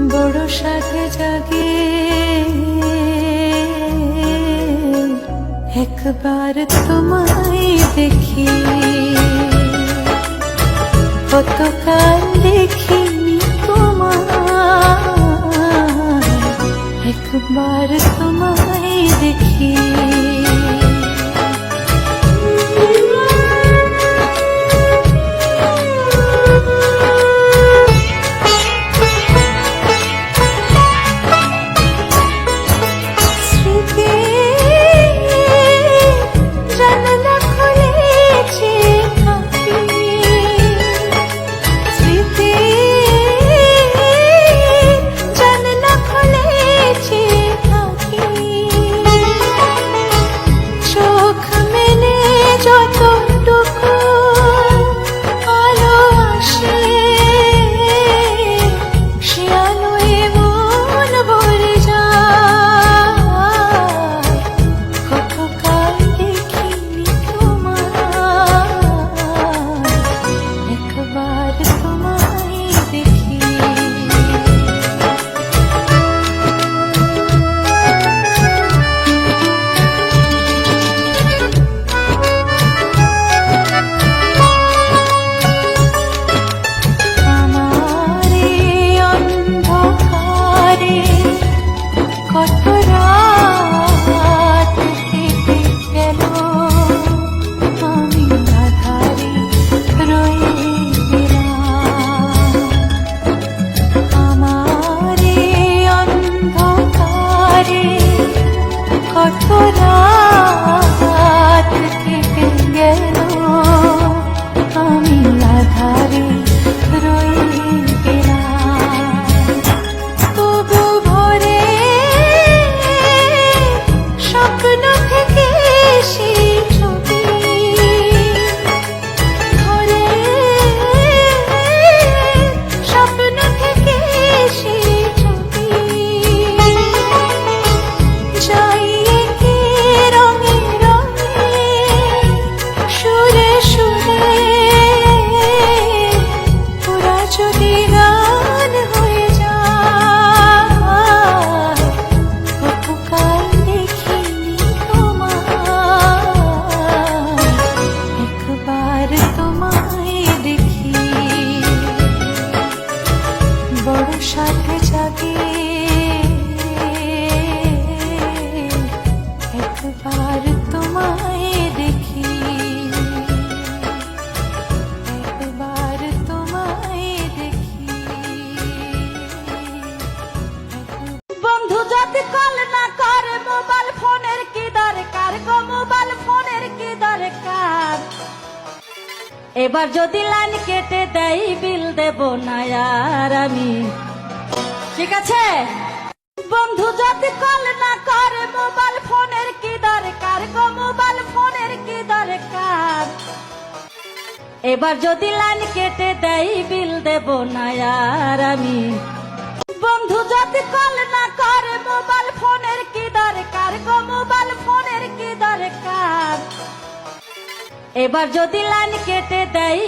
বড় সাথে জাগে একবার তোমায় দেখি, কতকাল দেখিনি তোমায়, একবার তোমায় দেখি। সাথে জাগে একবার তোমায় দেখি, একবার তোমায় দেখি। বন্ধু যদি কল না করে মোবাইল ফোনের কি দরকার গো, মোবাইল ফোনের কি দরকার। এবার যদি লাইন কেটে দেয় বিল দেব না আর আমি, ঠিক আছে। বন্ধু যদি কল না করে মোবাইল ফোনের কি দরকার গো, মোবাইল ফোনের কি দরকার। এবার যদি লাইন কেটে দেয় বিল দেব না আর আমি। বন্ধু যদি কল না করে মোবাইল ফোনের কি দরকার গো, মোবাইল ফোনের কি দরকার। এবার যদি লাইন কেটে দেয়